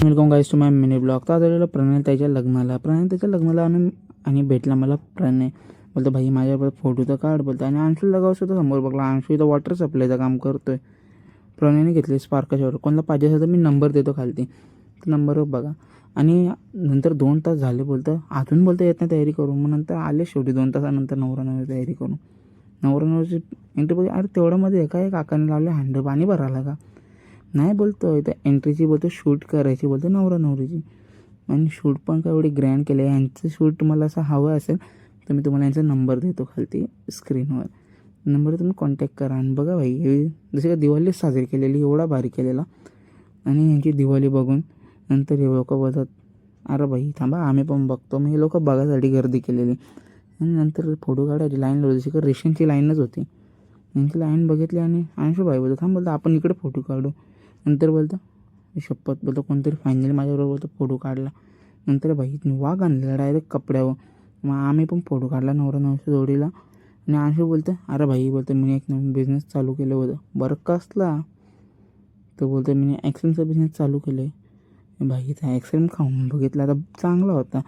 Welcome guys to my mini blog. तर आता प्रणय त्याच्या लग्नाला आणि भेटला मला प्रणय. बोलतो भाई माझ्याबरोबर फोटो तर काढ बोलतो. आणि अंशू लगावस होतं समोर बघला. अंशू इथं वॉटर सप्लायचं काम करतोय. प्रणयने घेतले स्पार्काच्यावर. कोणाला पाहिजे असेल तर मी नंबर देतो खालती, नंबरवर बघा. आणि नंतर 2 तास झाले बोलतं अजून बोलतं येत नाही तयारी करू. मग नंतर आले शेवटी 2 तासानंतर नवरा नवरी तयारी करून. नवरा नवरीची एंट्री बघ. अरे तेवढ्यामध्ये काय काकाने लावले हंड पाणी भरायला का नाही बोलतो. इथं एंट्रीची बोलतो शूट करायची बोलतो नवरा नवरीची. आणि शूट पण काय एवढी ग्रँड केलं आहे. यांचं शूट तुम्हाला असं हवं असेल तर मी तुम्हाला यांचा नंबर देतो खालती स्क्रीनवर. नंबर तुम्ही कॉन्टॅक्ट करा. आणि बघा भाई हे जसे का दिवाळीच साजरी केलेली एवढा भारी केलेला. आणि यांची दिवाळी बघून नंतर हे लोक बोलतात अरे भाई थांबा आम्ही पण बघतो. मग हे लोक बघायसाठी गर्दी केलेली. आणि नंतर फोटो काढायची लाईन लावली. जशी का रेशनची लाईनच होती. यांची लाईन बघितली आणि अंशू भाई बोलतो थांब बोलतो आपण इकडे फोटो काढू. नंतर बोलतो शपथ बोलतो कोणतरी फायनली माझ्याबरोबर बोलतो फोटो काढला. नंतर भाई वाघ आणलेला डायरेक्ट कपड्यावर. मग आम्ही पण फोटो काढला नवरा नवरीच्या जोडीला. आणि अंशू बोलतो अरे भाई बोलतो मी एक नवीन बिझनेस चालू केलं होतं. बरं कसला तो बोलतो मी आईस्क्रीमचा बिझनेस चालू केलं आहे. भाई आईस्क्रीम खाऊन बघितला आता चांगला होता.